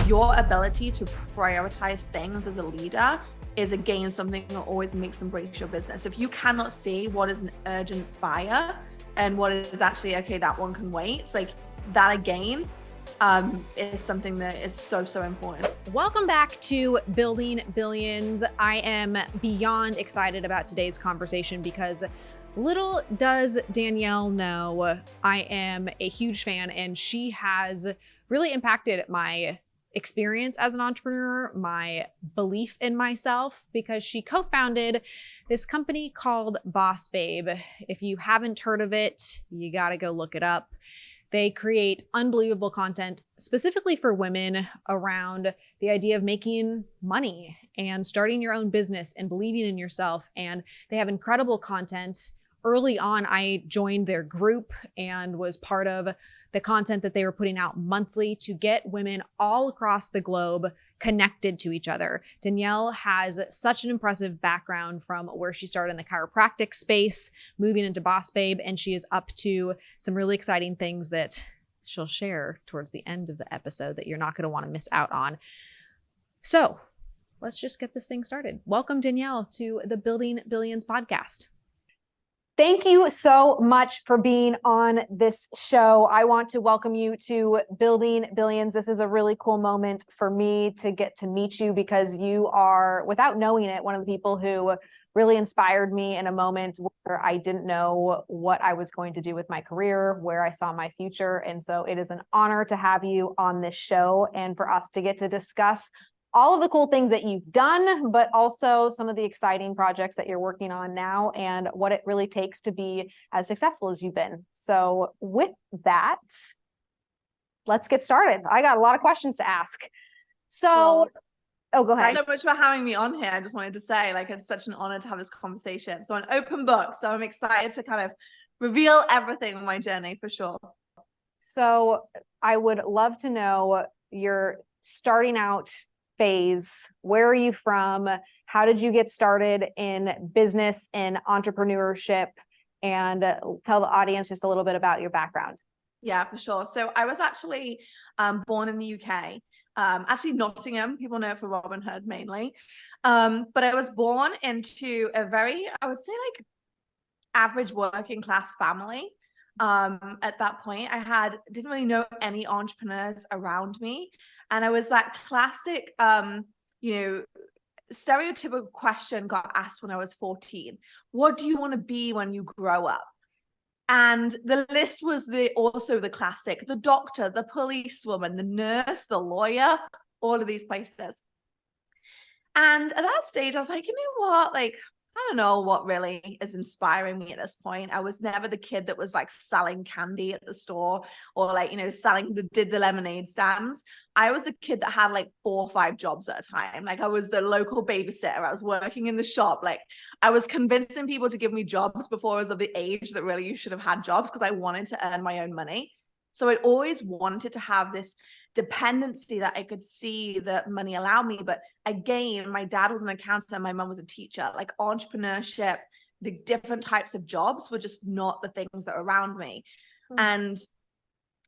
Your ability to prioritize things as a leader is, again, something that always makes and breaks your business. If you cannot see what is an urgent fire and what is actually, okay, that one can wait, like that again, is something that is so, so important. Welcome back to Building Billions. I am beyond excited about today's conversation because little does Danielle know, I am a huge fan, and she has really impacted my experience as an entrepreneur, my belief in myself, because she co-founded this company called Boss Babe. If you haven't heard of it, you got to go look it up. They create unbelievable content specifically for women around the idea of making money and starting your own business and believing in yourself. And they have incredible content. Early on, I joined their group and was part of the content that they were putting out monthly to get women all across the globe connected to each other. Danielle has such an impressive background from where she started in the chiropractic space, moving into Boss Babe, and she is up to some really exciting things that she'll share towards the end of the episode that you're not going to want to miss out on. So let's just get this thing started. Welcome, Danielle, to the Building Billions podcast. Thank you so much for being on this show. I want to welcome you to Building Billions. This is a really cool moment for me to get to meet you because you are, without knowing it, one of the people who really inspired me in a moment where I didn't know what I was going to do with my career, where I saw my future. And so it is an honor to have you on this show and for us to get to discuss all of the cool things that you've done, but also some of the exciting projects that you're working on now and what it really takes to be as successful as you've been. So with that, let's get started. I got a lot of questions to ask. So, go ahead. Thanks so much for having me on here. I just wanted to say, like, it's such an honor to have this conversation. So an open book. So I'm excited to kind of reveal everything on my journey for sure. So I would love to know your starting out phase. Where are you from? How did you get started in business and entrepreneurship? And tell the audience just a little bit about your background. Yeah, for sure. So I was actually born in the UK, actually Nottingham. People know it for Robin Hood mainly. But I was born into a very, I would say, like average working class family. At that point, didn't really know any entrepreneurs around me. And I was that classic, stereotypical question got asked when I was 14. What do you want to be when you grow up? And the list was also the classic, the doctor, the policewoman, the nurse, the lawyer, all of these places. And at that stage, I was like, you know what? Like, I don't know what really is inspiring me at this point. I was never the kid that was like selling candy at the store or like, did the lemonade stands. I was the kid that had like 4 or 5 jobs at a time. Like I was the local babysitter. I was working in the shop. Like I was convincing people to give me jobs before I was of the age that really you should have had jobs because I wanted to earn my own money. So I'd always wanted to have this dependency that I could see that money allowed me. But again, my dad was an accountant and my mom was a teacher. Like entrepreneurship, the different types of jobs were just not the things that were around me. And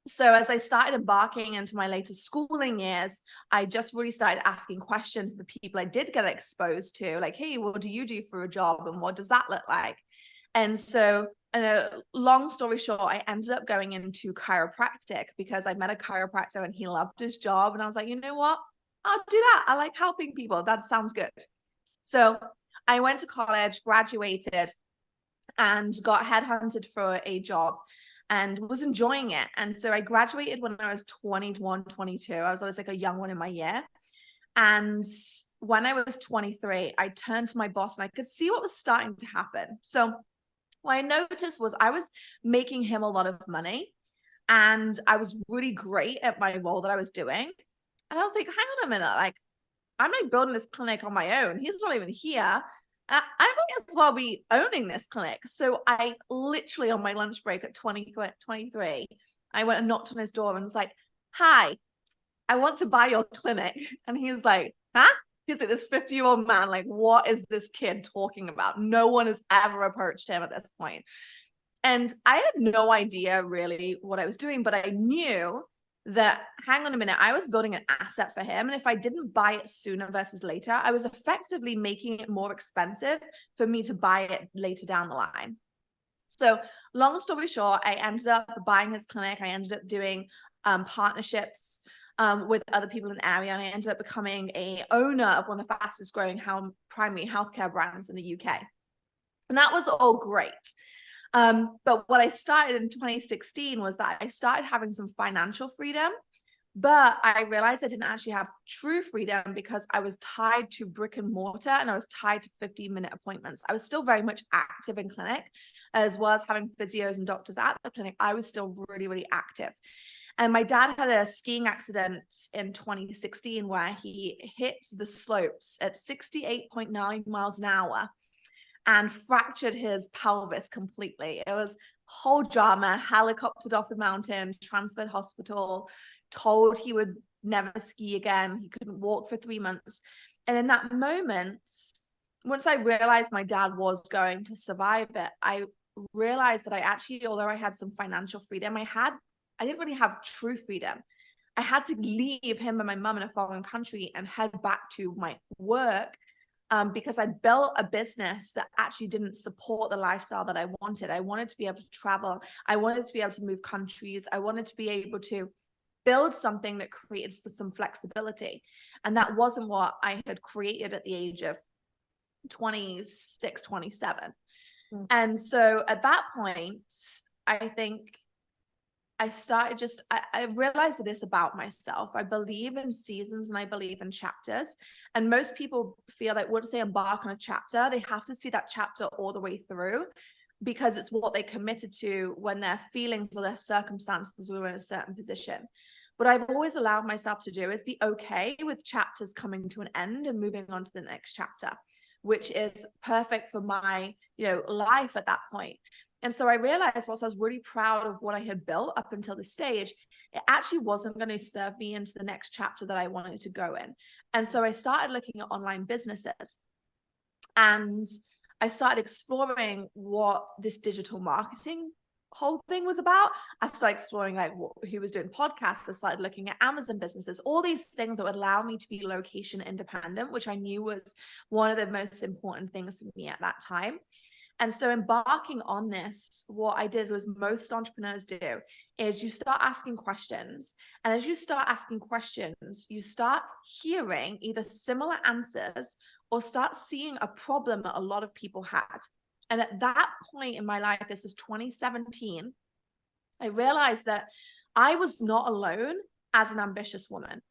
so as I started embarking into my later schooling years, I just really started asking questions to the people I did get exposed to, like, hey, what do you do for a job? And what does that look like? And so long story short, I ended up going into chiropractic because I met a chiropractor and he loved his job. And I was like, you know what? I'll do that. I like helping people. That sounds good. So I went to college, graduated, and got headhunted for a job and was enjoying it. And so I graduated when I was 21, 22. I was always like a young one in my year. And when I was 23, I turned to my boss and I could see what was starting to happen. So what I noticed was I was making him a lot of money and I was really great at my role that I was doing. And I was like, hang on a minute, like I'm like building this clinic on my own. He's not even here. I might as well be owning this clinic. So I literally on my lunch break at 23, I went and knocked on his door and was like, hi, I want to buy your clinic. And he was like, huh? He's like this 50-year-old man, like, what is this kid talking about? No one has ever approached him at this point. And I had no idea really what I was doing, but I knew that, hang on a minute, I was building an asset for him. And if I didn't buy it sooner versus later, I was effectively making it more expensive for me to buy it later down the line. So long story short, I ended up buying his clinic. I ended up doing partnerships with other people in the area. And I ended up becoming a owner of one of the fastest growing primary healthcare brands in the UK. And that was all great. But what I started in 2016 was that I started having some financial freedom, but I realized I didn't actually have true freedom because I was tied to brick and mortar and I was tied to 15-minute appointments. I was still very much active in clinic, as well as having physios and doctors at the clinic. I was still really, really active. And my dad had a skiing accident in 2016 where he hit the slopes at 68.9 miles an hour and fractured his pelvis completely. It was whole drama, helicoptered off the mountain, transferred hospital, told he would never ski again. He couldn't walk for 3 months. And in that moment, once I realized my dad was going to survive it, I realized that I actually, although I had some financial freedom, I didn't really have true freedom. I had to leave him and my mum in a foreign country and head back to my work because I built a business that actually didn't support the lifestyle that I wanted. I wanted to be able to travel. I wanted to be able to move countries. I wanted to be able to build something that created for some flexibility. And that wasn't what I had created at the age of 26, 27. And so at that point, I think I started I realized this about myself. I believe in seasons and I believe in chapters. And most people feel like once they embark on a chapter, they have to see that chapter all the way through because it's what they committed to when their feelings or their circumstances were in a certain position. What I've always allowed myself to do is be okay with chapters coming to an end and moving on to the next chapter, which is perfect for my, life at that point. And so I realized whilst I was really proud of what I had built up until this stage, it actually wasn't going to serve me into the next chapter that I wanted to go in. And so I started looking at online businesses and I started exploring what this digital marketing whole thing was about. I started exploring who was doing podcasts. I started looking at Amazon businesses, all these things that would allow me to be location independent, which I knew was one of the most important things for me at that time. And so embarking on this, what I did was most entrepreneurs do is you start asking questions. And as you start asking questions, you start hearing either similar answers or start seeing a problem that a lot of people had. And at that point in my life, this was 2017, I realized that I was not alone as an ambitious woman,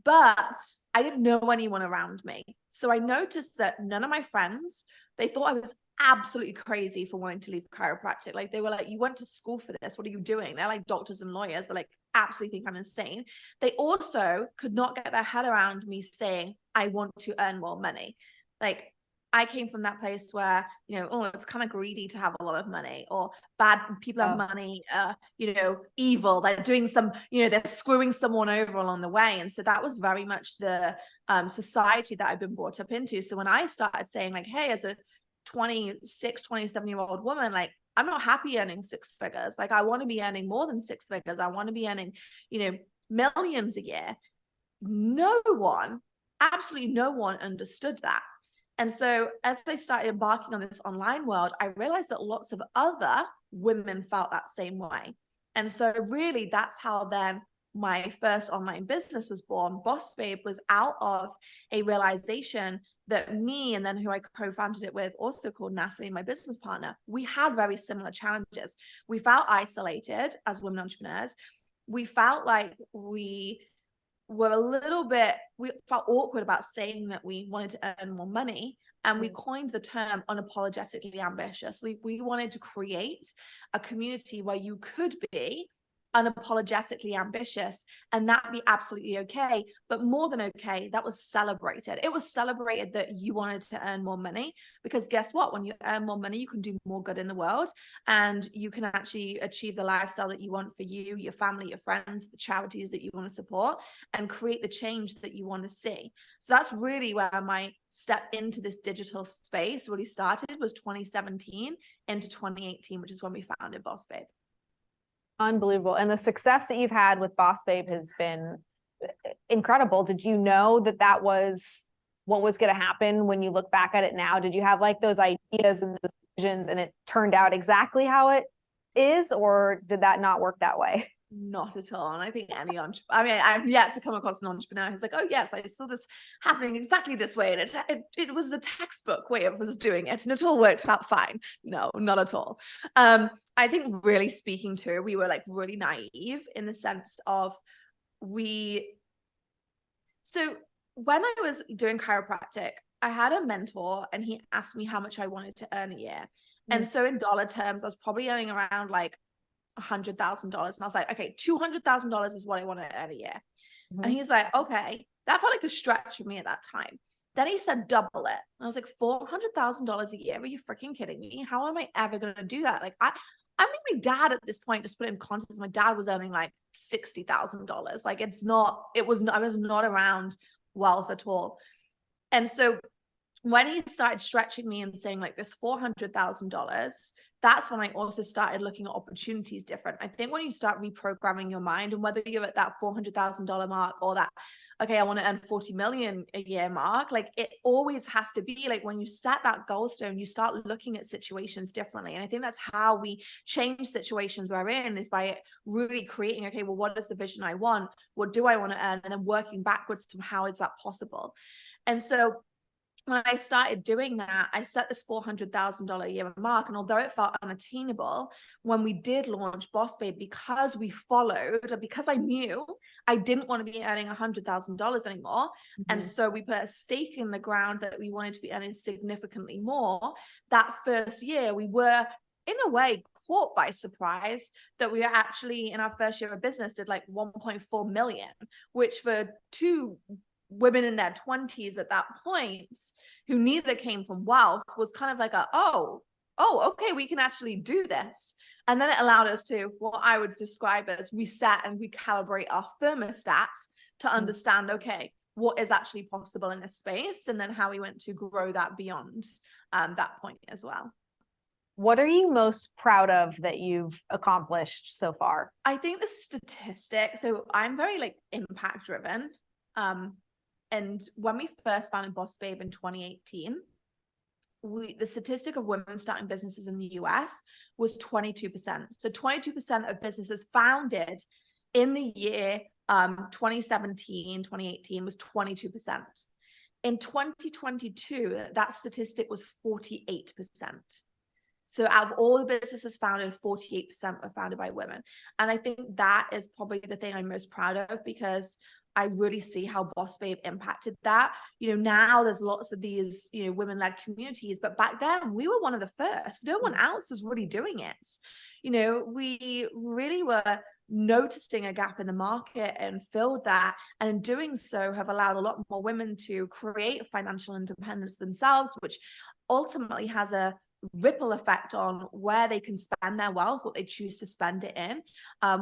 but I didn't know anyone around me. So I noticed that none of my friends, they thought I was absolutely crazy for wanting to leave chiropractic. Like they were like, you went to school for this. What are you doing? They're like doctors and lawyers. They're like, absolutely think I'm insane. They also could not get their head around me saying, I want to earn more money. Like I came from that place where, it's kind of greedy to have a lot of money, or bad people have money, evil. They're doing some, they're screwing someone over along the way. And so that was very much the society that I've been brought up into. So when I started saying like, hey, as a 26, 27-year-old woman, like I'm not happy earning six figures. Like I want to be earning more than six figures. I want to be earning, millions a year. Absolutely no one understood that. And so as I started embarking on this online world, I realized that lots of other women felt that same way. And so really that's how then my first online business was born. Boss Babe was out of a realization that me and then who I co-founded it with, also called Natalie, my business partner, we had very similar challenges. We felt isolated as women entrepreneurs. We felt like we felt awkward about saying that we wanted to earn more money. And we coined the term unapologetically ambitious. We wanted to create a community where you could be unapologetically ambitious and that be absolutely okay. But more than okay, that was celebrated. It was celebrated that you wanted to earn more money, because guess what? When you earn more money, you can do more good in the world and you can actually achieve the lifestyle that you want for you, your family, your friends, the charities that you want to support, and create the change that you want to see. So that's really where my step into this digital space really started, was 2017 into 2018, which is when we founded Boss Babe. Unbelievable. And the success that you've had with Boss Babe has been incredible. Did you know that that was what was going to happen when you look back at it now? Did you have like those ideas and those visions and it turned out exactly how it is, or did that not work that way? Not at all. And I think any I mean, I've yet to come across an entrepreneur who's like, oh yes, I saw this happening exactly this way, and it was the textbook way of us doing it, and it all worked out fine. No, not at all. I think really speaking to, we were like really naive in the sense of so when I was doing chiropractic, I had a mentor and he asked me how much I wanted to earn a year. And so in dollar terms, I was probably earning around like $100,000. And I was like, okay, $200,000 is what I want to earn a year. And he's like, okay, that felt like a stretch for me at that time. Then he said, double it. And I was like, $400,000 a year? Are you freaking kidding me? How am I ever going to do that? Like, I think my dad at this point, just put it in context, my dad was earning like $60,000. Like I was not around wealth at all. And so when he started stretching me and saying like this $400,000, that's when I also started looking at opportunities different. I think when you start reprogramming your mind, and whether you're at that $400,000 mark or that, okay, I want to earn 40 million a year mark, like it always has to be like when you set that goal stone, you start looking at situations differently. And I think that's how we change situations we're in, is by really creating, okay, well, what is the vision I want? What do I want to earn? And then working backwards to how is that possible? And so when I started doing that, I set this $400,000 a year mark. And although it felt unattainable, when we did launch Boss Babe, because we followed, because I knew I didn't want to be earning $100,000 anymore. And so we put a stake in the ground that we wanted to be earning significantly more. That first year, we were in a way caught by surprise that we were actually in our first year of business did like 1.4 million, which for two women in their 20s at that point, who neither came from wealth, was kind of like okay, we can actually do this. And then it allowed us to, what I would describe as, reset and recalibrate our thermostat to understand, okay, what is actually possible in this space, and then how we went to grow that beyond that point as well. What are you most proud of that you've accomplished so far? I think the statistic, so I'm very like impact driven. And when we first founded Boss Babe in 2018, the statistic of women starting businesses in the US was 22%. So 22% of businesses founded in the year 2017, 2018 was 22%. In 2022, that statistic was 48%. So out of all the businesses founded, 48% were founded by women. And I think that is probably the thing I'm most proud of, because I really see how Boss Babe impacted that. You know, now there's lots of these, you know, women-led communities, but back then we were one of the first. No one else was really doing it. You know, we really were noticing a gap in the market and filled that. And in doing so, have allowed a lot more women to create financial independence themselves, which ultimately has a ripple effect on where they can spend their wealth, what they choose to spend it in.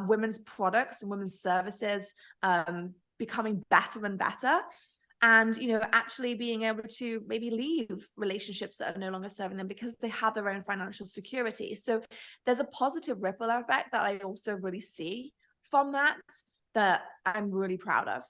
Women's products and women's services becoming better and better, and you know, actually being able to maybe leave relationships that are no longer serving them because they have their own financial security. So there's a positive ripple effect that I also really see from that I'm really proud of.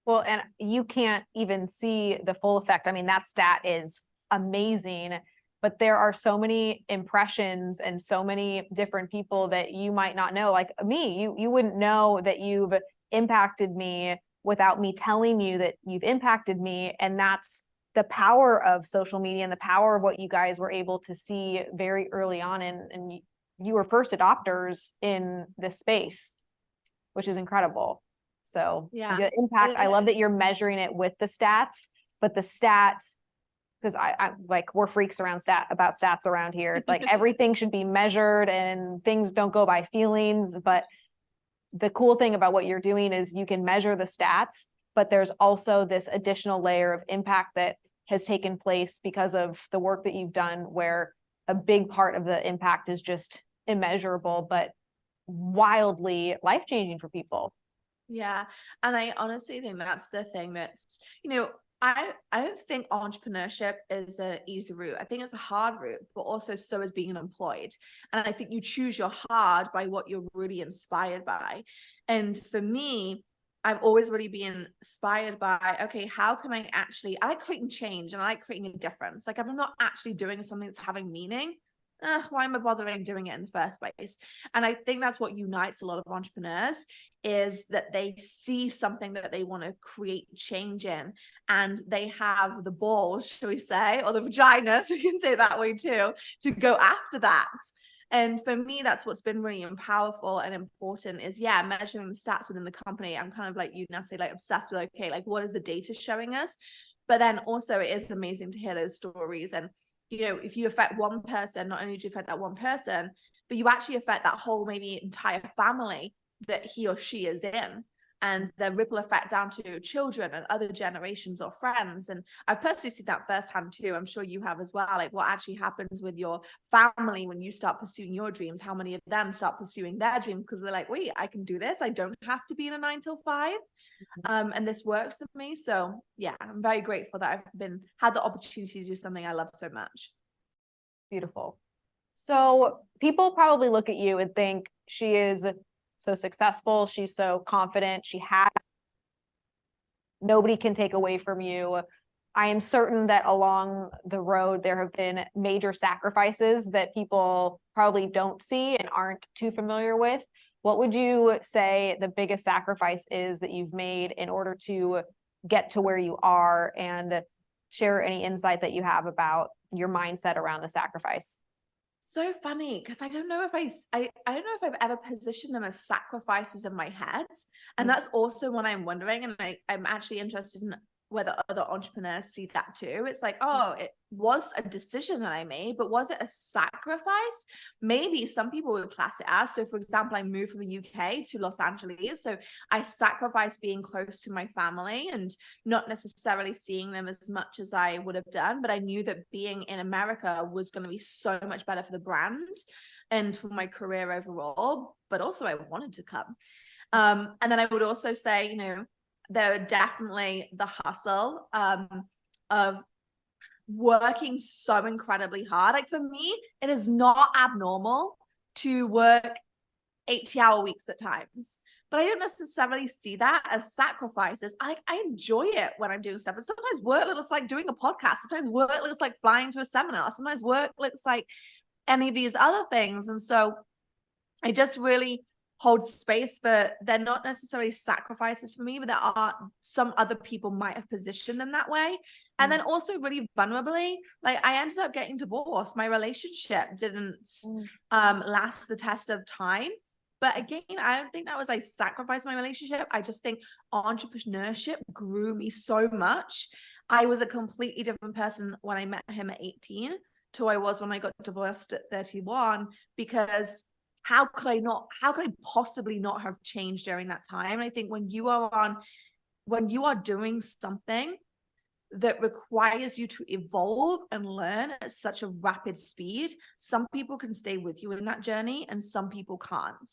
Well, and you can't even see the full effect. I mean, that stat is amazing, but there are so many impressions and so many different people that you might not know. Like me, you wouldn't know that you've impacted me without me telling you that you've impacted me. And that's the power of social media and the power of what you guys were able to see very early on. And you were first adopters in this space, which is incredible. So yeah, the impact, I love that you're measuring it with the stats, but the stats, because I like, we're freaks about stats around here. It's like everything should be measured and things don't go by feelings. But the cool thing about what you're doing is you can measure the stats, but there's also this additional layer of impact that has taken place because of the work that you've done, where a big part of the impact is just immeasurable, but wildly life-changing for people. Yeah. And I honestly think that's the thing that's, you know, I don't think entrepreneurship is an easy route. I think it's a hard route, but also so is being employed. And I think you choose your hard by what you're really inspired by. And for me, I've always really been inspired by, okay, how can I like creating change and I like creating a difference. Like if I'm not actually doing something that's having meaning, why am I bothering doing it in the first place? And I think that's what unites a lot of entrepreneurs, is that they see something that they want to create change in, and they have the balls, shall we say, or the vagina, so you can say it that way too, to go after that. And for me, that's what's been really powerful and important is, measuring the stats within the company. I'm kind of like you now say, like obsessed with, okay, like what is the data showing us? But then also it is amazing to hear those stories. And if you affect one person, not only do you affect that one person, but you actually affect that whole maybe entire family that he or she is in, and the ripple effect down to children and other generations or friends. And I've personally seen that firsthand too. I'm sure you have as well. Like what actually happens with your family when you start pursuing your dreams, how many of them start pursuing their dreams because they're like, wait, I can do this. I don't have to be in a 9 to 5. And this works for me. So yeah, I'm very grateful that I've had the opportunity to do something I love so much. Beautiful. So people probably look at you and think she is so successful. She's so confident. Nobody can take away from you. I am certain that along the road, there have been major sacrifices that people probably don't see and aren't too familiar with. What would you say the biggest sacrifice is that you've made in order to get to where you are, and share any insight that you have about your mindset around the sacrifice? So funny, because I don't know if I don't know if I've ever positioned them as sacrifices in my head. And that's also what I'm wondering. And I'm actually interested in whether other entrepreneurs see that too. It's like, oh, it was a decision that I made, but was it a sacrifice? Maybe some people would class it as. So for example, I moved from the UK to Los Angeles. So I sacrificed being close to my family and not necessarily seeing them as much as I would have done. But I knew that being in America was going to be so much better for the brand and for my career overall. But also I wanted to come. And then I would also say, there are definitely the hustle of working so incredibly hard. Like for me, it is not abnormal to work 80-hour weeks at times, but I don't necessarily see that as sacrifices. I enjoy it when I'm doing stuff. And sometimes work looks like doing a podcast. Sometimes work looks like flying to a seminar. Sometimes work looks like any of these other things. And so I just really hold space for, they're not necessarily sacrifices for me, but there are some other people might have positioned them that way. And then also really vulnerably, like I ended up getting divorced. My relationship didn't last the test of time. But again, I don't think that was, I sacrificed my relationship. I just think entrepreneurship grew me so much. I was a completely different person when I met him at 18 to I was when I got divorced at 31, because how could I possibly not have changed during that time? And I think when you are doing something that requires you to evolve and learn at such a rapid speed, some people can stay with you in that journey and some people can't.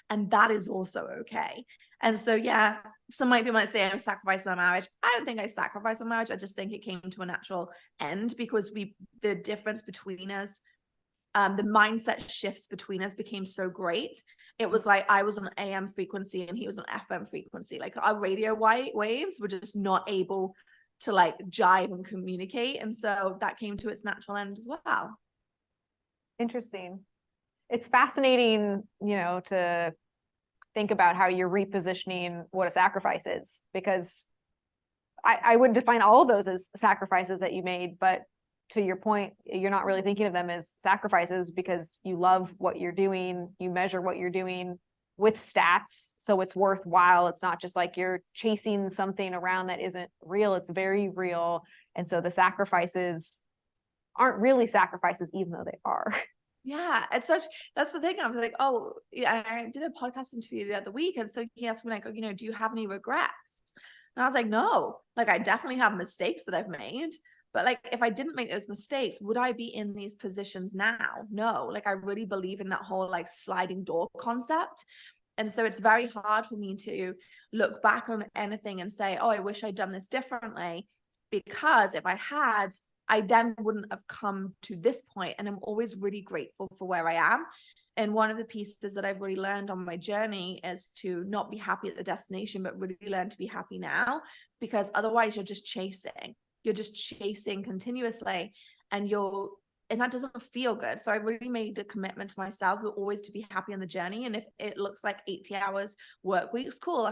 And that is also okay. And so, yeah, some people might say I sacrificed my marriage. I don't think I sacrificed my marriage. I just think it came to a natural end because the difference between us, the mindset shifts between us became so great. It was like I was on AM frequency and he was on FM frequency. Like our radio waves were just not able to like jive and communicate. And so that came to its natural end as well. Interesting. It's fascinating, to think about how you're repositioning what a sacrifice is, because I would define all of those as sacrifices that you made, but to your point, you're not really thinking of them as sacrifices because you love what you're doing. You measure what you're doing with stats, so it's worthwhile. It's not just like you're chasing something around that isn't real. It's very real. And so the sacrifices aren't really sacrifices, even though they are. Yeah, that's the thing. I was like, oh, yeah, I did a podcast interview the other week. And so he asked me like, do you have any regrets? And I was like, no, like I definitely have mistakes that I've made. But like, if I didn't make those mistakes, would I be in these positions now? No, like I really believe in that whole like sliding door concept. And so it's very hard for me to look back on anything and say, oh, I wish I'd done this differently. because if I had, I then wouldn't have come to this point. And I'm always really grateful for where I am. And one of the pieces that I've really learned on my journey is to not be happy at the destination, but really learn to be happy now, because otherwise you're just chasing. You're just chasing continuously, and that doesn't feel good. So I really made a commitment to myself always to be happy on the journey. And if it looks like 80 hours work weeks, cool.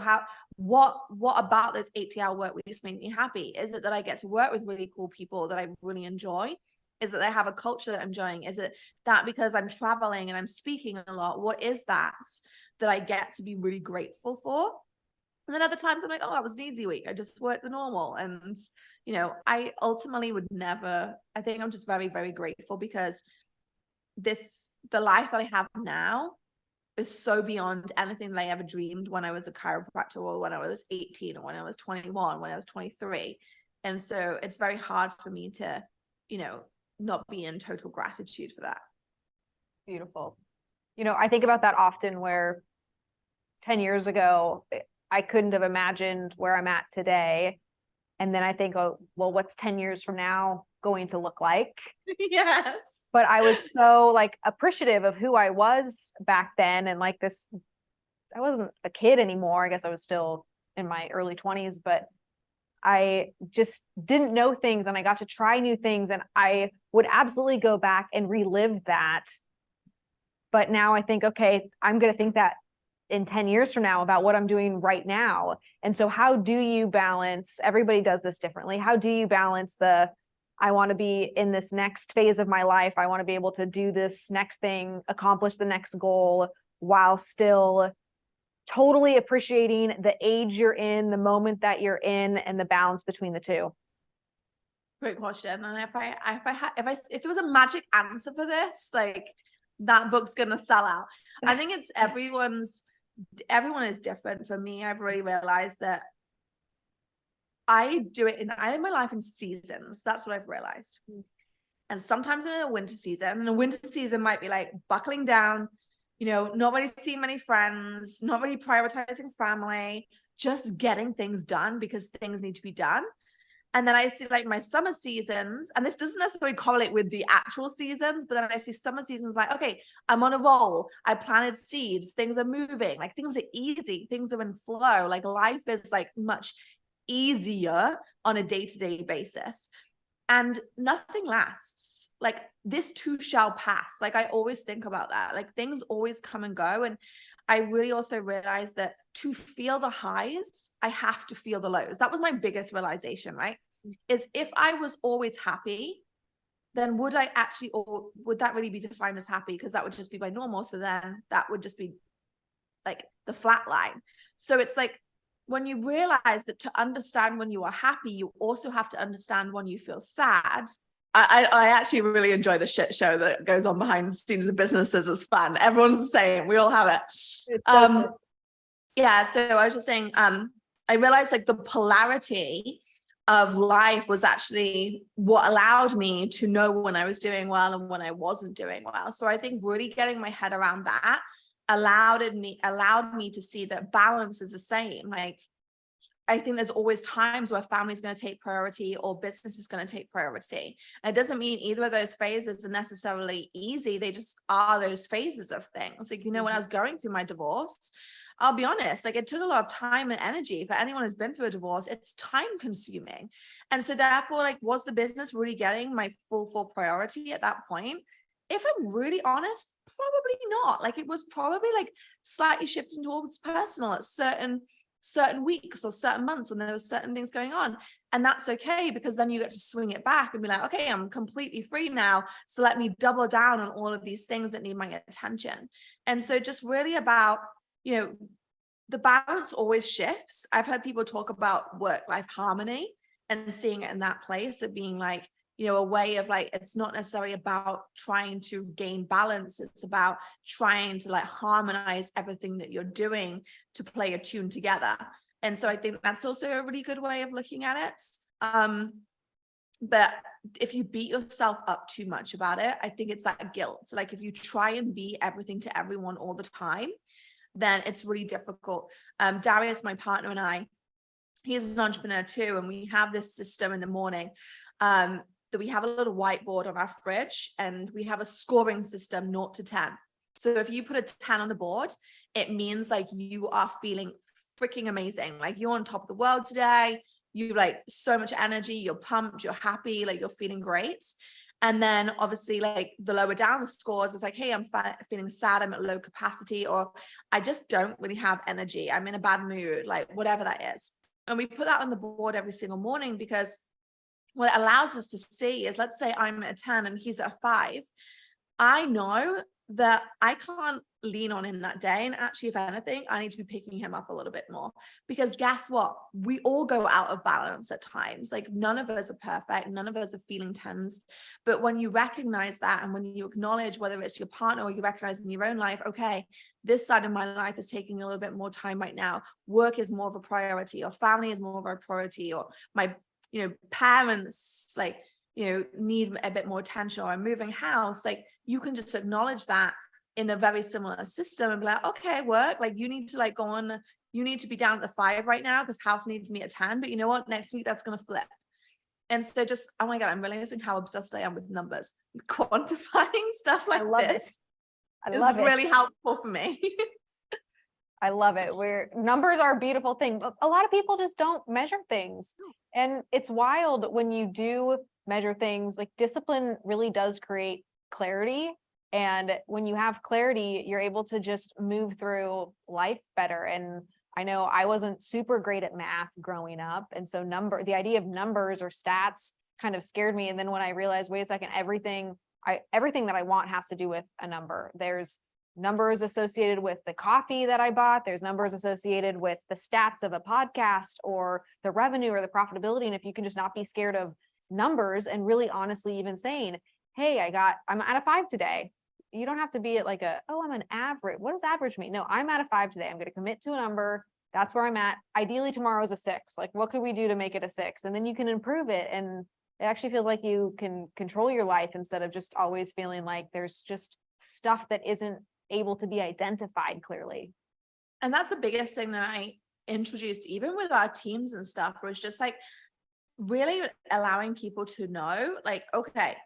What about those 80-hour work weeks make me happy? Is it that I get to work with really cool people that I really enjoy? Is it that I have a culture that I'm enjoying? Is it that because I'm traveling and I'm speaking a lot? What is that I get to be really grateful for? And then other times I'm like, oh, that was an easy week. I just worked the normal. And, I ultimately would never, I think I'm just very, very grateful because the life that I have now is so beyond anything that I ever dreamed when I was a chiropractor, or when I was 18, or when I was 21, when I was 23. And so it's very hard for me to, not be in total gratitude for that. Beautiful. I think about that often, where 10 years ago, I couldn't have imagined where I'm at today. And then I think, oh, well, what's 10 years from now going to look like? Yes. But I was so appreciative of who I was back then. And I wasn't a kid anymore. I guess I was still in my early 20s, but I just didn't know things, and I got to try new things, and I would absolutely go back and relive that. But now I think, okay, I'm going to think that in 10 years from now about what I'm doing right now. And so how do you balance, everybody does this differently. How do you balance I want to be in this next phase of my life, I want to be able to do this next thing, accomplish the next goal, while still totally appreciating the age you're in, the moment that you're in, and the balance between the two? Great question. And if there was a magic answer for this, that book's gonna sell out. I think it's everyone is different. For me, I've already realized that I live my life in seasons. That's what I've realized. And sometimes in a winter season, and the winter season might be like buckling down, not really seeing many friends, not really prioritizing family, just getting things done because things need to be done. And then I see my summer seasons, and this doesn't necessarily correlate with the actual seasons, but then I see summer seasons okay, I'm on a roll. I planted seeds. Things are moving. Things are easy. Things are in flow. Life is much easier on a day-to-day basis. And nothing lasts. This too shall pass. I always think about that. Things always come and go. And I really also realized that to feel the highs, I have to feel the lows. That was my biggest realization, right? Is if I was always happy, then would that really be defined as happy? Because that would just be my normal. So then that would just be the flat line. So it's when you realize that to understand when you are happy, you also have to understand when you feel sad. I actually really enjoy the shit show that goes on behind the scenes of businesses. It's fun. Everyone's the same. We all have it. Yeah. So I was just saying, I realized the polarity of life was actually what allowed me to know when I was doing well and when I wasn't doing well. So I think really getting my head around that allowed me to see that balance is the same. I think there's always times where family is going to take priority or business is going to take priority. And it doesn't mean either of those phases are necessarily easy. They just are those phases of things. When I was going through my divorce, I'll be honest, it took a lot of time and energy. For anyone who's been through a divorce, it's time consuming. And so therefore, was the business really getting my full priority at that point? If I'm really honest, probably not. It was probably slightly shifting towards personal at certain weeks or certain months when there was certain things going on. And that's okay, because then you get to swing it back and be okay, I'm completely free now. So let me double down on all of these things that need my attention. And so just really about, the balance always shifts. I've heard people talk about work-life harmony and seeing it in that place of being a way of it's not necessarily about trying to gain balance. It's about trying to harmonize everything that you're doing to play a tune together. And so I think that's also a really good way of looking at it. But if you beat yourself up too much about it, I think it's that guilt. So if you try and be everything to everyone all the time, then it's really difficult. Darius, my partner, and I, he's an entrepreneur too. And we have this system in the morning, that we have a little whiteboard on our fridge, and we have a scoring system 0 to 10. So if you put a 10 on the board, it means like you are feeling freaking amazing. Like you're on top of the world today. You like so much energy, you're pumped, you're happy, like you're feeling great. And then obviously like the lower down the scores is like, hey, I'm feeling sad, I'm at low capacity, or I just don't really have energy, I'm in a bad mood, like whatever that is. And we put that on the board every single morning, because what it allows us to see is, let's say I'm at a 10 and he's at a 5. I know that I can't lean on him that day. And actually, if anything, I need to be picking him up a little bit more, because guess what? We all go out of balance at times. Like none of us are perfect. None of us are feeling tens. But when you recognize that, and when you acknowledge, whether it's your partner or you recognize in your own life, okay, this side of my life is taking a little bit more time right now. Work is more of a priority, or family is more of a priority, or my, parents, like, need a bit more attention, or I'm moving house. Like you can just acknowledge that in a very similar system and be like, okay, work, like you need to like go on, you need to be down at the 5 right now because house needs me at 10, but you know what, next week that's going to flip. And so just, oh my God, I'm realizing how obsessed I am with numbers. Quantifying stuff like this is really helpful for me. I love it. Where numbers are a beautiful thing, but a lot of people just don't measure things. And it's wild when you do measure things. Like discipline really does create clarity. And when you have clarity, you're able to just move through life better. And I know I wasn't super great at math growing up. And so the idea of numbers or stats kind of scared me. And then when I realized, wait a second, everything that I want has to do with a number. There's numbers associated with the coffee that I bought. There's numbers associated with the stats of a podcast or the revenue or the profitability. And if you can just not be scared of numbers and really honestly even saying, hey, I'm at a 5 today. You don't have to be at like I'm an average. What does average mean? No, I'm at a 5 today. I'm going to commit to a number. That's where I'm at. Ideally tomorrow is a 6. Like what could we do to make it a 6? And then you can improve it. And it actually feels like you can control your life instead of just always feeling like there's just stuff that isn't able to be identified clearly. And that's the biggest thing that I introduced even with our teams and stuff, was just like really allowing people to know, like, okay,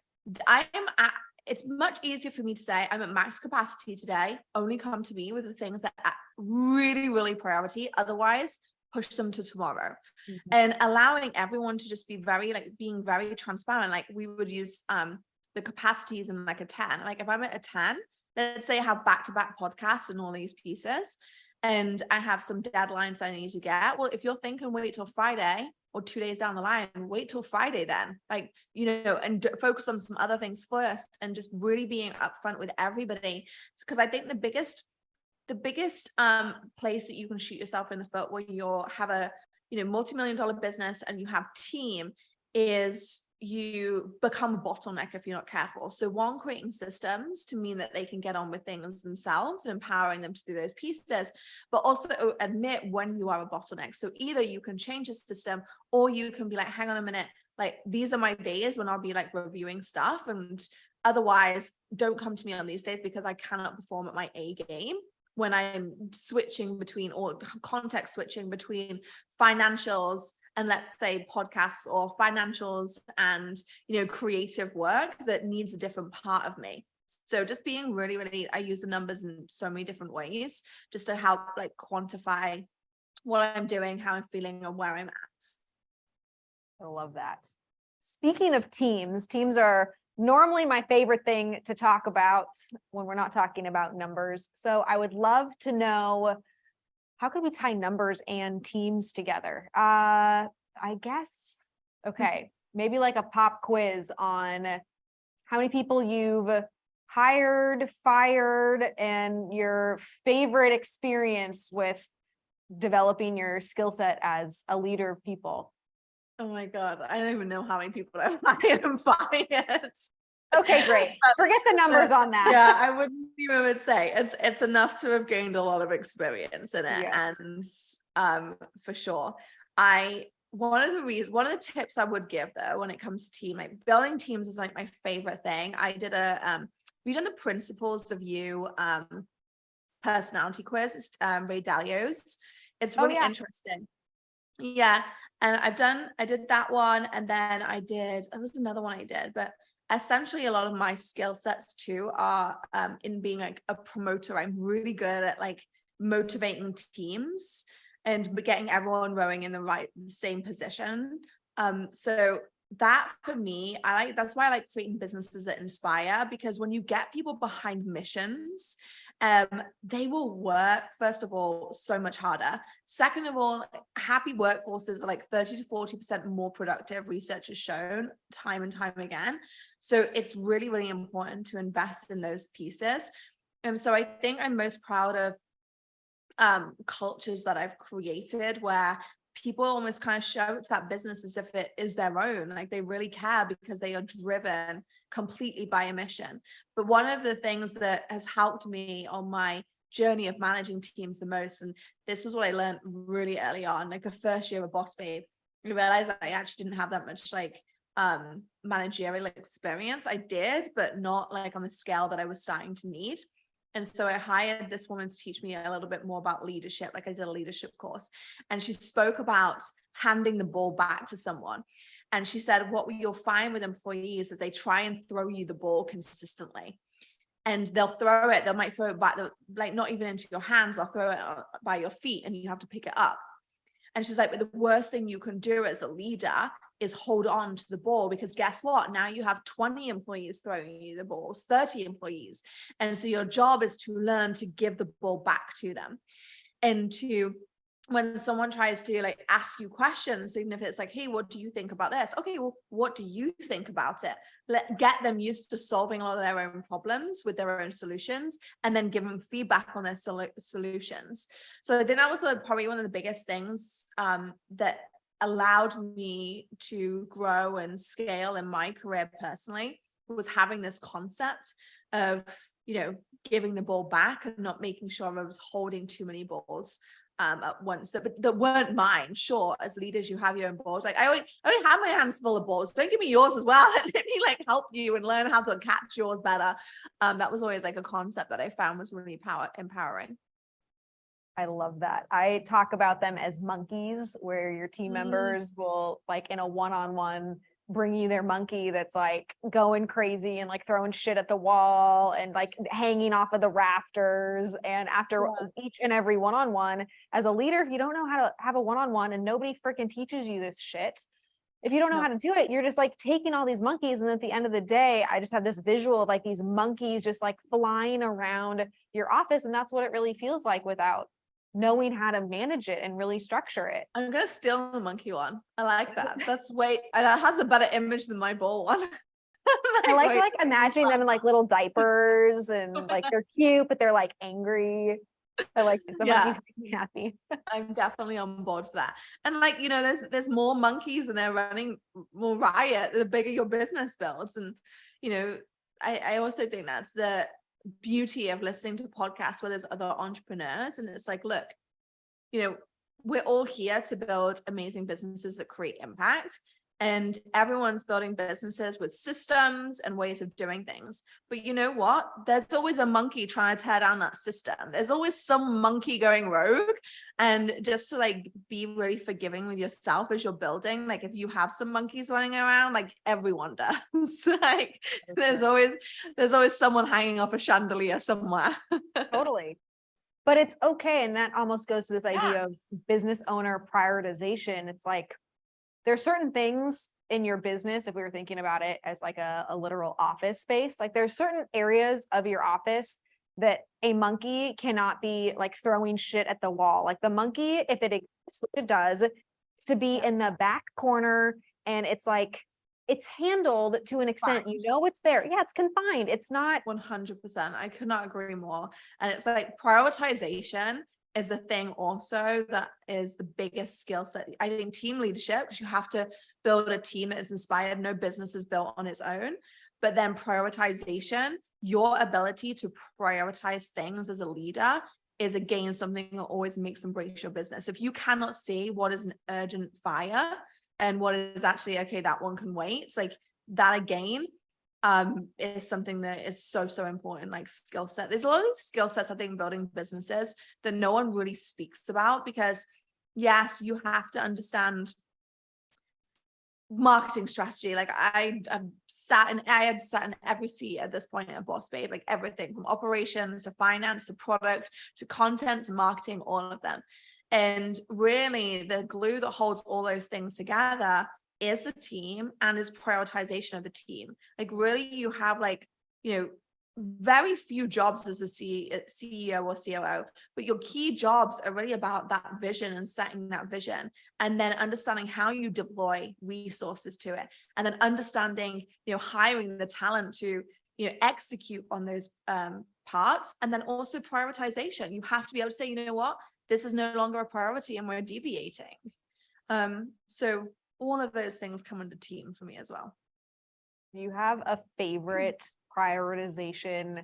it's much easier for me to say I'm at max capacity today, only come to me with the things that are really, really priority, otherwise push them to tomorrow. Mm-hmm. And allowing everyone to just be being very transparent. Like we would use the capacities in like a 10. Like if I'm at a 10, let's say I have back-to-back podcasts and all these pieces, and I have some deadlines I need to get. Well, if you're thinking wait till Friday or 2 days down the line, wait till Friday then, like, and focus on some other things first, and just really being upfront with everybody. Because I think the biggest place that you can shoot yourself in the foot where you have a, multi-million-dollar business and you have team is you become a bottleneck if you're not careful. So one, creating systems to mean that they can get on with things themselves and empowering them to do those pieces, but also admit when you are a bottleneck. So either you can change a system, or you can be like, hang on a minute, like these are my days when I'll be like reviewing stuff, and otherwise don't come to me on these days because I cannot perform at my A game when I'm switching between, or context switching between financials and let's say podcasts, or financials and, creative work that needs a different part of me. So just being really, really, I use the numbers in so many different ways just to help like quantify what I'm doing, how I'm feeling, and where I'm at. I love that. Speaking of teams are normally my favorite thing to talk about when we're not talking about numbers. So I would love to know, how could we tie numbers and teams together? I guess, okay, maybe like a pop quiz on how many people you've hired, fired, and your favorite experience with developing your skill set as a leader of people. Oh my God, I don't even know how many people I've hired and fired. Okay, great. Forget the numbers on that. Yeah, I wouldn't even say it's enough to have gained a lot of experience in it. Yes. And for sure. One of the tips I would give though, when it comes to team, like building teams is like my favorite thing. I did we've done the Principles of You personality quiz. It's Ray Dalio's. It's really interesting. Yeah. And I did that one. And then there was another one I did, but essentially a lot of my skill sets too are in being like a promoter. I'm really good at like motivating teams and getting everyone rowing in the same position. So that for me, that's why I like creating businesses that inspire, because when you get people behind missions, they will work, first of all, so much harder. Second of all, happy workforces are like 30 to 40% more productive, research has shown time and time again. So it's really, really important to invest in those pieces. And so I think I'm most proud of cultures that I've created where people almost kind of show up to that business as if it is their own, like they really care because they are driven completely by a mission. But one of the things that has helped me on my journey of managing teams the most, and this was what I learned really early on, like the first year of Boss Babe, I realized that I actually didn't have that much like managerial experience. I did, but not like on the scale that I was starting to need. And so I hired this woman to teach me a little bit more about leadership. Like I did a leadership course, and she spoke about handing the ball back to someone. And she said, what you'll find with employees is they try and throw you the ball consistently. And they'll throw it, they might throw it back, like not even into your hands, they'll throw it by your feet and you have to pick it up. And she's like, but the worst thing you can do as a leader is hold on to the ball, because guess what? Now you have 20 employees throwing you the balls, 30 employees. And so your job is to learn to give the ball back to them. And to, when someone tries to like ask you questions, even if it's like, hey, what do you think about this? Okay, well, what do you think about it? Get them used to solving a lot of their own problems with their own solutions, and then give them feedback on their solutions. So I think that was probably one of the biggest things that allowed me to grow and scale in my career personally, was having this concept of, giving the ball back and not making sure I was holding too many balls at once that weren't mine. Sure, as leaders, you have your own balls. Like I only have my hands full of balls. Don't give me yours as well. Let me like help you and learn how to catch yours better. That was always like a concept that I found was really empowering. I love that. I talk about them as monkeys, where your team members will, like in a one-on-one, bring you their monkey that's like going crazy and like throwing shit at the wall and like hanging off of the rafters. And after each and every one-on-one, as a leader, if you don't know how to have a one-on-one and nobody freaking teaches you this shit, if you don't know how to do it, you're just like taking all these monkeys. And then at the end of the day, I just have this visual of like these monkeys just like flying around your office. And that's what it really feels like without knowing how to manage it and really structure it. I'm gonna steal the monkey one. I like that. That has a better image than my ball one. I like imagining them in like little diapers and like they're cute, but they're like angry. I like this. The monkeys make me happy. I'm definitely on board for that. And like, there's more monkeys and they're running more riot the bigger your business builds. And I also think that's the beauty of listening to podcasts where there's other entrepreneurs, and it's like, look, we're all here to build amazing businesses that create impact, and everyone's building businesses with systems and ways of doing things. But you know what? There's always a monkey trying to tear down that system. There's always some monkey going rogue. And just to like be really forgiving with yourself as you're building, like if you have some monkeys running around, like everyone does. Like there's always someone hanging off a chandelier somewhere. Totally. But it's okay. And that almost goes to this idea of business owner prioritization. It's like, there's certain things in your business, if we were thinking about it as like a literal office space, like there's certain areas of your office that a monkey cannot be like throwing shit at the wall. Like the monkey, if it exists, which it does, it's to be in the back corner, and it's like, it's handled to an extent, it's there. Yeah, it's confined. It's not 100%. I could not agree more. And it's like prioritization is a thing also that is the biggest skill set. I think team leadership, because you have to build a team that is inspired. No business is built on its own. But then prioritization, your ability to prioritize things as a leader is again something that always makes and breaks your business. If you cannot see what is an urgent fire and what is actually, okay, that one can wait, it's like that again is something that is so important, like skill set. There's a lot of skill sets, I think, building businesses that no one really speaks about, because yes, you have to understand marketing strategy. Like I had sat in every seat at this point at Boss Babe, like everything from operations to finance to product to content to marketing, all of them. And really the glue that holds all those things together is the team and is prioritization of the team. Like really you have like, you know, very few jobs as a CEO or COO, but your key jobs are really about that vision and setting that vision, and then understanding how you deploy resources to it, and then understanding, you know, hiring the talent to, you know, execute on those parts, and then also prioritization. You have to be able to say, you know what, this is no longer a priority and we're deviating. So all of those things come into team for me as well. Do you have a favorite prioritization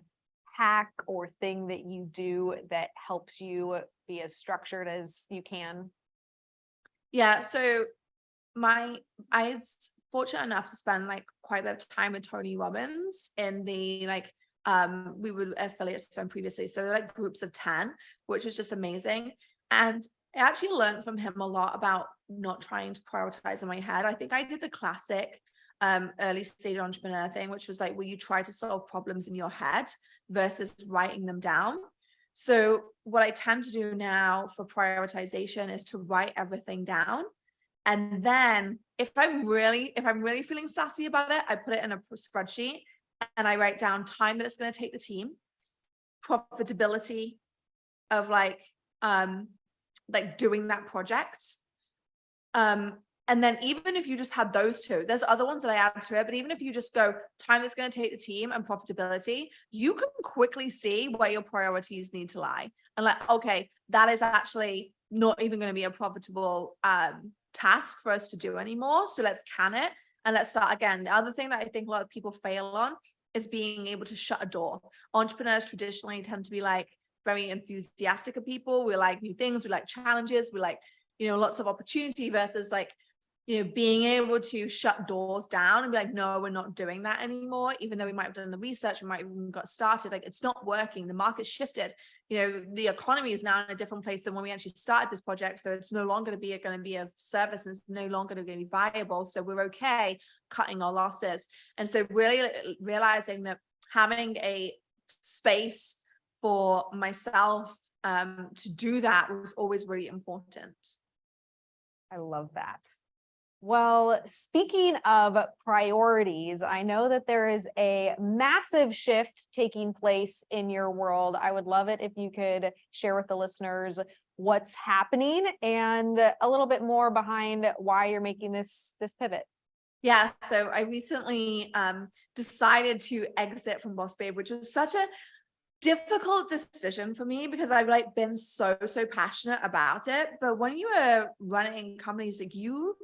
hack or thing that you do that helps you be as structured as you can? Yeah, so I was fortunate enough to spend like quite a bit of time with Tony Robbins in the like we were affiliates with him previously, so like groups of 10, which was just amazing. And I actually learned from him a lot about not trying to prioritize in my head. I think I did the classic early stage entrepreneur thing, which was like where you try to solve problems in your head versus writing them down. So what I tend to do now for prioritization is to write everything down. And then if I'm really feeling sassy about it, I put it in a spreadsheet and I write down time that it's going to take the team, profitability of like doing that project. And then even if you just had those two, there's other ones that I add to it, but even if you just go time that's going to take the team and profitability, you can quickly see where your priorities need to lie. And like, okay, that is actually not even going to be a profitable task for us to do anymore. So let's can it and let's start again. The other thing that I think a lot of people fail on is being able to shut a door. Entrepreneurs traditionally tend to be like very enthusiastic of people. We like new things. We like challenges. We like, you know, lots of opportunity versus like, you know, being able to shut doors down and be like, no, we're not doing that anymore. Even though we might have done the research, we might have even got started, like it's not working. The market's shifted. You know, the economy is now in a different place than when we actually started this project. So it's no longer going to be of service, and it's no longer going to be viable. So we're okay cutting our losses. And so really realizing that having a space for myself to do that was always really important. I love that. Well, speaking of priorities, I know that there is a massive shift taking place in your world. I would love it if you could share with the listeners what's happening and a little bit more behind why you're making this pivot. Yeah, so I recently decided to exit from Boss Babe, which was such a difficult decision for me because I've like been so passionate about it. But when you are running companies, like you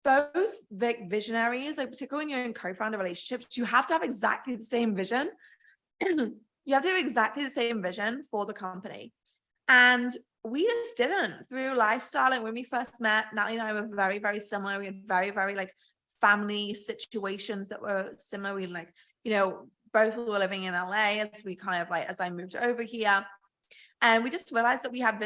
both visionaries, like particularly when you're in co-founder relationships, you have to have exactly the same vision. You have to have exactly the same vision for the company. And we just didn't. Through lifestyle, and when we first met, Natalie and I were very similar. We had very like family situations that were similar. We like, you know, both were living in LA as I moved over here. And we just realized that we had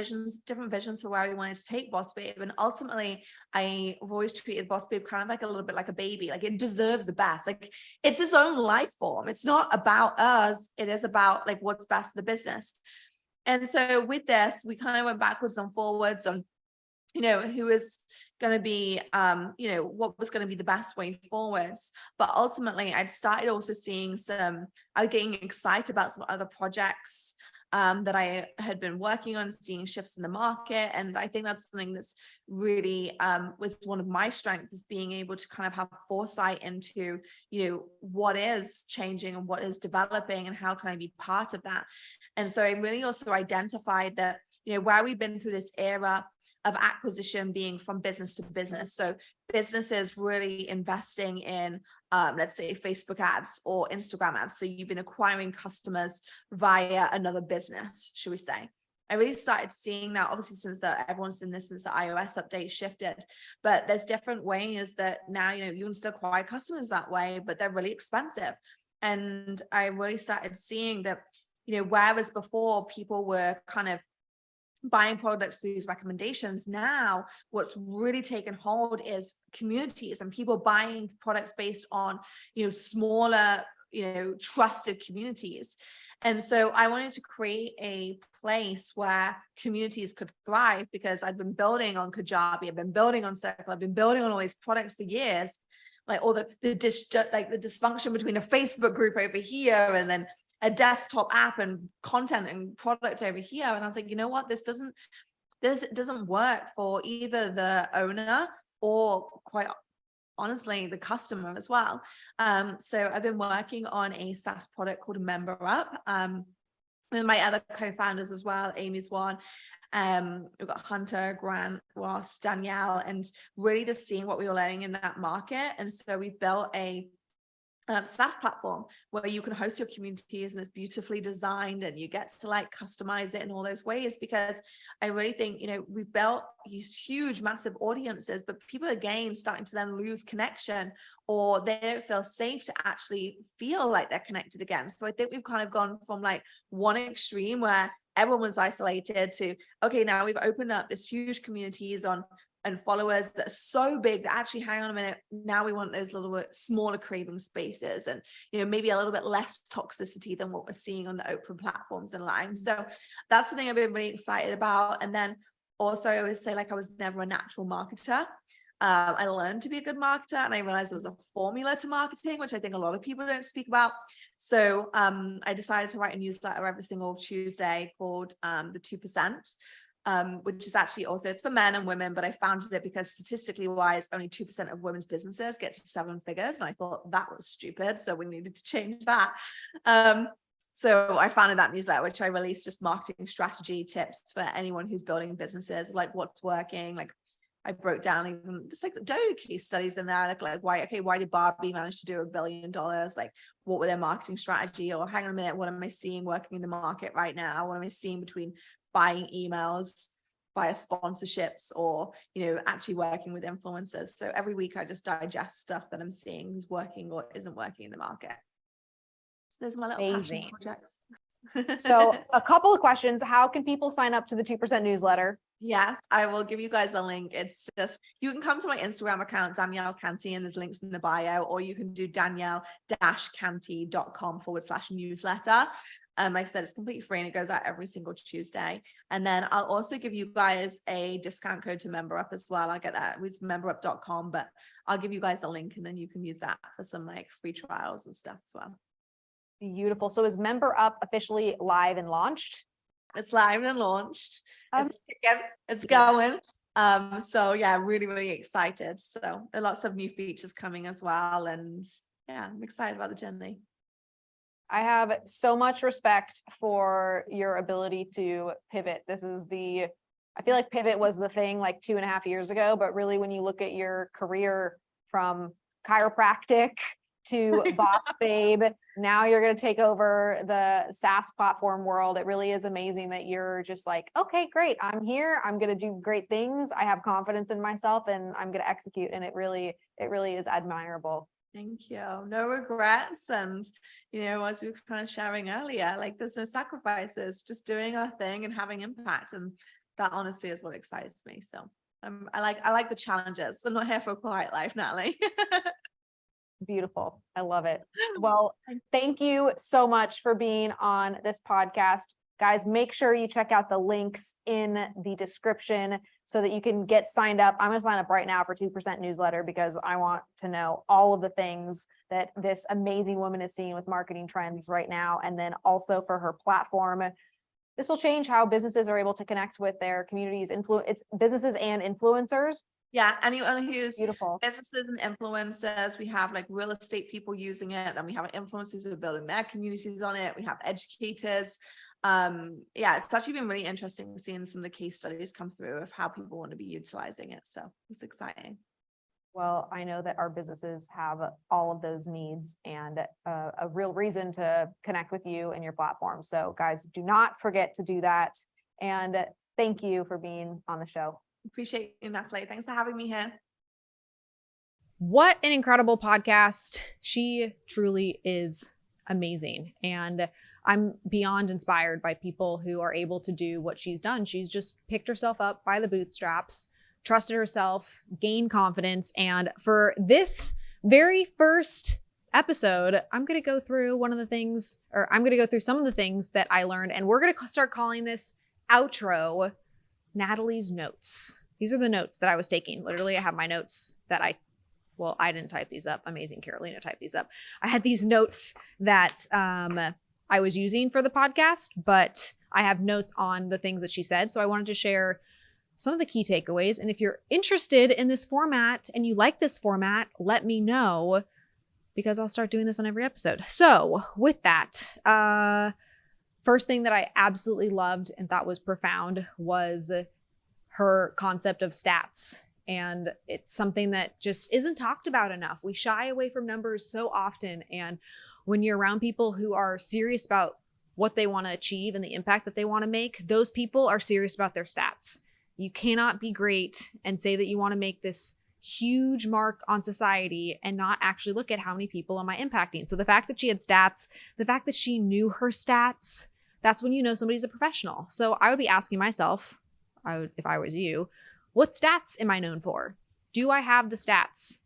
different visions for where we wanted to take Boss Babe. And ultimately, I've always treated Boss Babe kind of like a little bit like a baby. Like it deserves the best. Like it's its own life form. It's not about us. It is about like what's best for the business. And so with this, we kind of went backwards and forwards on, you know, who was going to be, you know, what was going to be the best way forwards. But ultimately, I'd started also seeing I was getting excited about some other projects that I had been working on, seeing shifts in the market. And I think that's something that's really was one of my strengths, is being able to kind of have foresight into, you know, what is changing and what is developing and how can I be part of that. And so I really also identified that, you know, where we've been through this era of acquisition being from business to business. So businesses really investing in, let's say, Facebook ads or Instagram ads. So you've been acquiring customers via another business, should we say. I really started seeing that, obviously, since everyone's seen this since the iOS update shifted. But there's different ways that now, you know, you can still acquire customers that way, but they're really expensive. And I really started seeing that, you know, whereas before people were kind of buying products through these recommendations. Now, what's really taken hold is communities and people buying products based on, smaller, trusted communities. And so I wanted to create a place where communities could thrive, because I've been building on Kajabi, I've been building on Circle, I've been building on all these products for years, like all the dysfunction between a Facebook group over here and then a desktop app and content and product over here. And I was like, you know what, this doesn't work for either the owner or, quite honestly, the customer as well. So I've been working on a SaaS product called Member Up, with my other co-founders as well. Amy's one. We've got Hunter, Grant, Ross, Danielle, and really just seeing what we were learning in that market. And so we've built a SaaS platform where you can host your communities, and it's beautifully designed, and you get to like customize it in all those ways, because I really think, we've built these huge, massive audiences, but people are again starting to then lose connection, or they don't feel safe to actually feel like they're connected again. So I think we've kind of gone from like one extreme where everyone was isolated to, okay, now we've opened up this huge communities and followers that are so big that actually, hang on a minute, now we want those little bit smaller craving spaces, and maybe a little bit less toxicity than what we're seeing on the open platforms and Lime. So that's the thing I've been really excited about. And then also, I always say, like, I was never a natural marketer. I learned to be a good marketer, and I realized there's a formula to marketing, which I think a lot of people don't speak about. So I decided to write a newsletter every single Tuesday called the 2%. Which is actually also, it's for men and women, but I founded it because statistically wise, only 2% of women's businesses get to 7 figures. And I thought that was stupid. So we needed to change that. So I founded that newsletter, which I released just marketing strategy tips for anyone who's building businesses, like what's working. Like I broke down even just like don't case studies in there, like why did Barbie manage to do $1 billion? Like what were their marketing strategy? Or hang on a minute, what am I seeing working in the market right now? What am I seeing between buying emails via sponsorships or, actually working with influencers? So every week I just digest stuff that I'm seeing is working or isn't working in the market. So there's my little passion projects. So a couple of questions. How can people sign up to the 2% newsletter? Yes, I will give you guys a link. It's just, you can come to my Instagram account, Danielle Canty, and there's links in the bio, or you can do danielle-canty.com/newsletter. Like I said, it's completely free and it goes out every single Tuesday. And then I'll also give you guys a discount code to Member Up as well. I'll get that with memberup.com, but I'll give you guys a link and then you can use that for some like free trials and stuff as well. Beautiful. So is Member Up officially live and launched? It's live and launched. It's going. So yeah, really, really excited. So there are lots of new features coming as well. And yeah, I'm excited about the journey. I have so much respect for your ability to pivot. I feel like pivot was the thing like 2.5 years ago, but really when you look at your career from chiropractic to Boss Babe, now you're going to take over the SaaS platform world. It really is amazing that you're just like, okay, great. I'm here. I'm going to do great things. I have confidence in myself and I'm going to execute. And it really is admirable. Thank you. No regrets. And, as we were kind of sharing earlier, like there's no sacrifices, just doing our thing and having impact. And that honestly is what excites me. So I like the challenges. I'm not here for a quiet life, Natalie. Beautiful. I love it. Well, thank you so much for being on this podcast. Guys, make sure you check out the links in the description so that you can get signed up. I'm going to sign up right now for 2% newsletter because I want to know all of the things that this amazing woman is seeing with marketing trends right now. And then also for her platform, this will change how businesses are able to connect with their communities, it's businesses and influencers. Yeah, anyone who's beautiful businesses and influencers. We have like real estate people using it. Then we have influencers who are building their communities on it. We have educators. Yeah, it's actually been really interesting seeing some of the case studies come through of how people want to be utilizing it. So it's exciting. Well, I know that our businesses have all of those needs and a real reason to connect with you and your platform. So guys, do not forget to do that. And thank you for being on the show. Appreciate you, Natalie. Thanks for having me here. What an incredible podcast. She truly is amazing. And I'm beyond inspired by people who are able to do what she's done. She's just picked herself up by the bootstraps, trusted herself, gained confidence. And for this very first episode, I'm going to go through some of the things that I learned, and we're going to start calling this outro Natalie's notes. These are the notes that I was taking. Literally, I have my notes that I didn't type these up. Amazing Carolina typed these up. I had these notes that I was using for the podcast, but I have notes on the things that she said. So I wanted to share some of the key takeaways. And if you're interested in this format and you like this format, let me know, because I'll start doing this on every episode. So with that, first thing that I absolutely loved and thought was profound was her concept of stats. And it's something that just isn't talked about enough. We shy away from numbers so often. And when you're around people who are serious about what they want to achieve and the impact that they want to make, those people are serious about their stats. You cannot be great and say that you want to make this huge mark on society and not actually look at how many people am I impacting. So the fact that she had stats, the fact that she knew her stats, that's when you know somebody's a professional. So I would be asking myself, if I was you, what stats am I known for? Do I have the stats?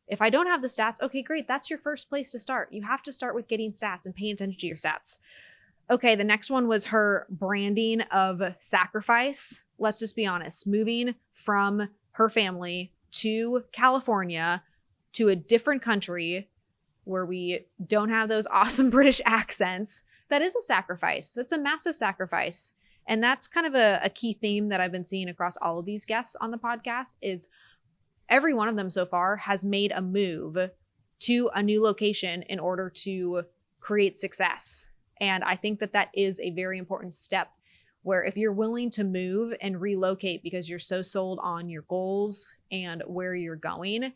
If I don't have the stats, okay, great. That's your first place to start. You have to start with getting stats and paying attention to your stats. Okay, the next one was her branding of sacrifice. Let's just be honest. Moving from her family to California to a different country where we don't have those awesome British accents, that is a sacrifice. It's a massive sacrifice. And that's kind of a key theme that I've been seeing across all of these guests on the podcast is every one of them so far has made a move to a new location in order to create success. And I think that that is a very important step, where if you're willing to move and relocate because you're so sold on your goals and where you're going,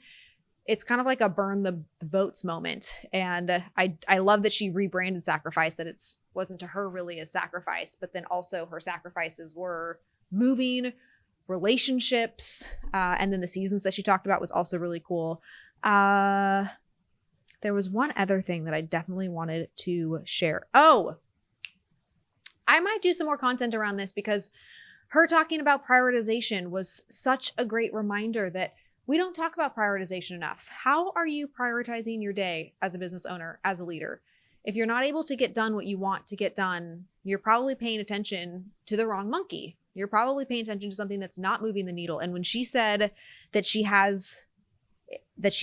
it's kind of like a burn the boats moment. And I love that she rebranded sacrifice, that it wasn't to her really a sacrifice, but then also her sacrifices were moving, relationships, and then the seasons that she talked about was also really cool. There was one other thing that I definitely wanted to share. Oh, I might do some more content around this, because her talking about prioritization was such a great reminder that we don't talk about prioritization enough. How are you prioritizing your day as a business owner, as a leader? If you're not able to get done what you want to get done, you're probably paying attention to the wrong monkey. You're probably paying attention to something that's not moving the needle. And when she said that she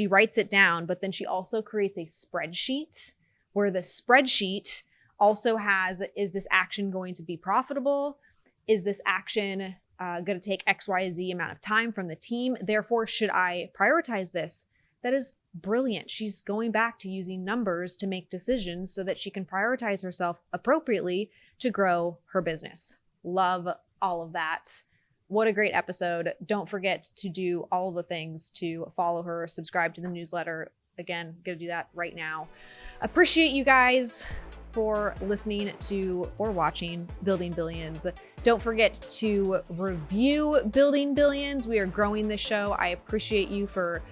writes it down, but then she also creates a spreadsheet, where the spreadsheet also has, is this action going to be profitable? Is this action going to take XYZ amount of time from the team? Therefore, should I prioritize this? That is brilliant. She's going back to using numbers to make decisions so that she can prioritize herself appropriately to grow her business. Love all of that. What a great episode. Don't forget to do all the things to follow her, subscribe to the newsletter. Again, gonna do that right now. Appreciate you guys for listening to or watching Building Billions. Don't forget to review Building Billions. We are growing this show. I appreciate you for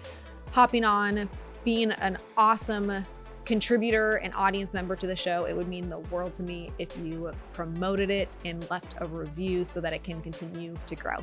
hopping on, being an awesome contributor and audience member to the show. It would mean the world to me if you promoted it and left a review so that it can continue to grow.